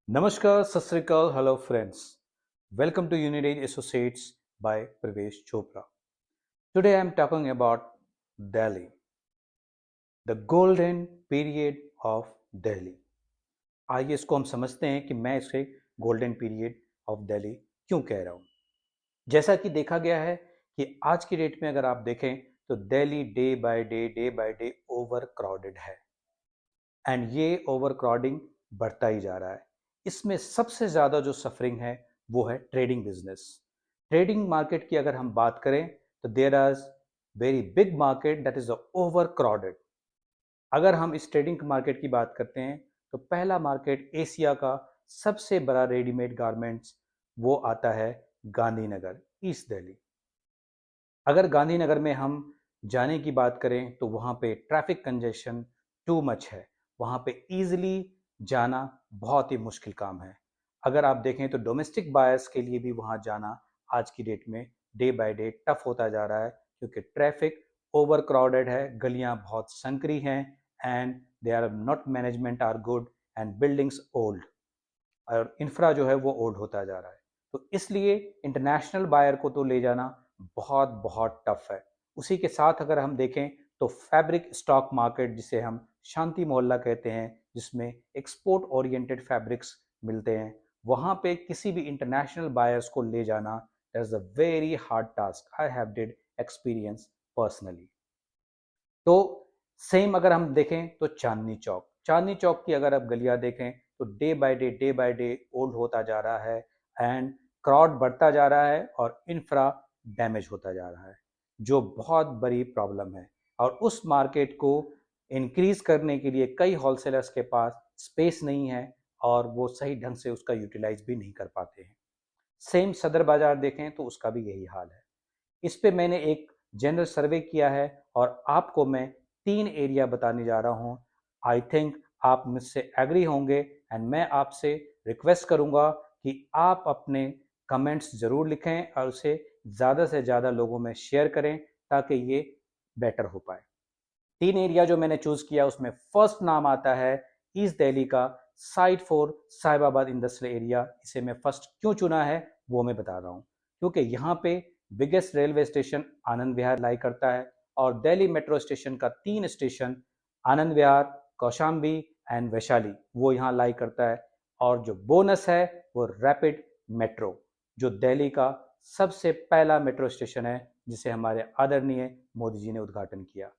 Namaskar, Sat Sri Akal, hello friends. Welcome to Unidate Associates by Pravesh Chopra. Today I am talking about Delhi, the golden period of Delhi. आइए इसको हम समझते हैं कि मैं इसे गोल्डन पीरियड ऑफ दिल्ली क्यों कह रहा हूँ। जैसा कि देखा गया है कि आज की डेट में अगर आप देखें तो Delhi day by day over crowded है एंड ये ओवर क्राउडिंग बढ़ता ही जा रहा है। इसमें सबसे ज़्यादा जो सफरिंग है वो है ट्रेडिंग बिजनेस। ट्रेडिंग मार्केट की अगर हम बात करें तो there are very big market that is overcrowded. अगर हम इस ट्रेडिंग मार्केट की बात करते हैं तो पहला मार्केट एशिया का सबसे बड़ा रेडीमेड गारमेंट्स वो आता है गांधीनगर, ईस्ट दिल्ली। अगर गांधीनगर में हम जाने की बात करें तो वहाँ पे ट्रैफिक कंजेशन टू मच है। वहाँ पे इजीली जाना बहुत ही मुश्किल काम है। अगर आप देखें तो डोमेस्टिक बायर्स के लिए भी वहाँ जाना आज की डेट में डे बाय डे टफ होता जा रहा है, क्योंकि ट्रैफिक ओवर क्राउडेड है, गलियाँ बहुत संकरी हैं and they are not management are good and buildings old, और इंफ्रा जो है वो ओल्ड होता जा रहा है। तो इसलिए इंटरनेशनल बायर को तो ले जाना बहुत बहुत टफ है। उसी के साथ अगर हम देखें तो फैब्रिक स्टॉक मार्केट, जिसे हम शांति मोहल्ला कहते हैं, जिसमें एक्सपोर्ट ओरिएंटेड फैब्रिक्स मिलते हैं, वहाँ पे किसी भी इंटरनेशनल बायर्स को ले जाना is a very hard task. I have did experience personally. तो सेम अगर हम देखें तो चांदनी चौक की अगर आप गलियां देखें तो डे बाय डे ओल्ड होता जा रहा है एंड क्राउड बढ़ता जा रहा है और इंफ्रा डैमेज होता जा रहा है, जो बहुत बड़ी प्रॉब्लम है। और उस मार्केट को इंक्रीज करने के लिए कई होलसेलर्स के पास स्पेस नहीं है और वो सही ढंग से उसका यूटिलाइज भी नहीं कर पाते हैं। सेम सदर बाजार देखें तो उसका भी यही हाल है। इस पे मैंने एक जनरल सर्वे किया है और आपको मैं 3 एरिया बताने जा रहा हूँ। आई थिंक आप मुझसे एग्री होंगे एंड मैं आपसे रिक्वेस्ट करूँगा कि आप अपने कमेंट्स ज़रूर लिखें और उसे ज़्यादा से ज़्यादा लोगों में शेयर करें ताकि ये बेटर हो पाए। 3 एरिया जो मैंने चूज़ किया उसमें फर्स्ट नाम आता है ईस्ट दिल्ली का side four Sahibabad industrial area. इसे मैं फर्स्ट क्यों चुना है वो मैं बता रहा हूँ, क्योंकि यहाँ पे biggest railway station Anand Vihar लाई करता है और दिल्ली मेट्रो स्टेशन का 3 स्टेशन आनंद विहार, कौशाम्बी एंड वैशाली वो यहाँ लाई करता है। और जो बोनस है वो रैपिड मेट्रो, जो दिल्ली का सबसे पहला मेट्रो स्टेशन है जिसे हमारे आदरणीय मोदी जी ने उद्घाटन किया।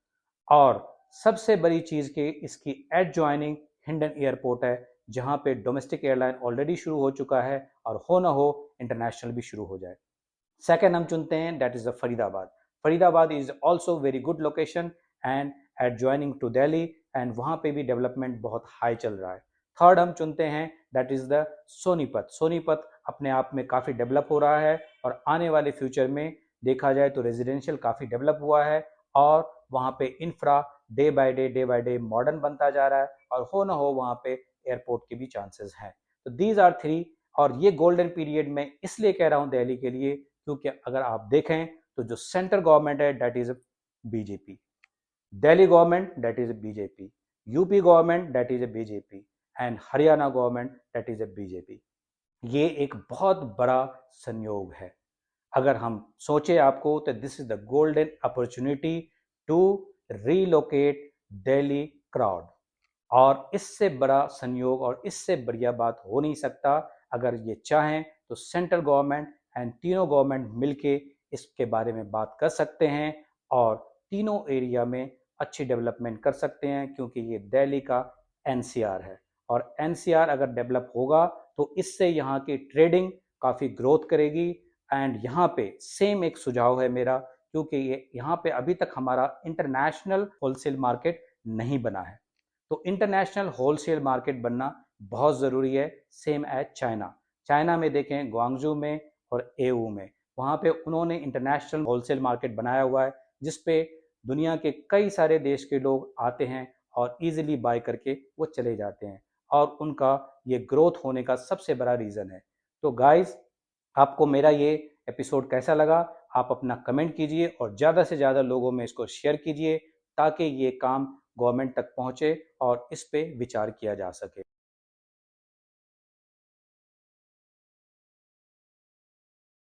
और सबसे बड़ी चीज़ कि इसकी एडजॉइनिंग हिंडन एयरपोर्ट है, जहाँ पे डोमेस्टिक एयरलाइन ऑलरेडी शुरू हो चुका है और हो ना हो इंटरनेशनल भी शुरू हो जाए। सेकेंड हम चुनते हैं that is the Faridabad. Faridabad is also very good location and adjoining to Delhi and वहाँ पे भी डेवलपमेंट बहुत हाई चल रहा है। थर्ड हम चुनते हैं that is the Sonipat. Sonipat अपने आप में काफ़ी डेवलप हो रहा है और आने वाले फ्यूचर में देखा जाए तो रेजिडेंशियल काफ़ी डेवलप हुआ है और वहाँ पे infra day by day modern बनता जा रहा है और हो ना हो वहाँ पे एयरपोर्ट के भी चांसेस हैं। तो दीज आर थ्री। और ये गोल्डन पीरियड में इसलिए कह रहा हूँ दिल्ली के लिए क्योंकि अगर आप देखें तो जो सेंट्रल गवर्नमेंट है that is BJP, Delhi government that is BJP, UP government that is BJP and Haryana government that is BJP. ये एक बहुत बड़ा संयोग है। अगर हम सोचे आपको तो this is the golden opportunity to relocate Delhi crowd. और इससे बड़ा संयोग और इससे बढ़िया बात हो नहीं सकता। अगर ये चाहें तो सेंट्रल गवर्नमेंट एंड तीनों गवर्नमेंट मिलके इसके बारे में बात कर सकते हैं और तीनों एरिया में अच्छी डेवलपमेंट कर सकते हैं, क्योंकि ये दिल्ली का एनसीआर है और एनसीआर अगर डेवलप होगा तो इससे यहाँ की ट्रेडिंग काफ़ी ग्रोथ करेगी। एंड यहाँ पे सेम एक सुझाव है मेरा, क्योंकि ये यहाँ पे अभी तक हमारा इंटरनेशनल होलसेल मार्केट नहीं बना है, तो इंटरनेशनल होलसेल मार्केट बनना बहुत ज़रूरी है। Same as China. चाइना में देखें ग्वांगजू में और एऊ में, वहाँ पे उन्होंने इंटरनेशनल होलसेल मार्केट बनाया हुआ है जिस पे दुनिया के कई सारे देश के लोग आते हैं और इजीली बाय करके वो चले जाते हैं और उनका ये ग्रोथ होने का सबसे बड़ा रीज़न है। तो गाइस, आपको मेरा ये एपिसोड कैसा लगा आप अपना कमेंट कीजिए और ज़्यादा से ज़्यादा लोगों में इसको शेयर कीजिए ताकि ये काम गवर्नमेंट तक पहुँचे और इस पे विचार किया जा सके।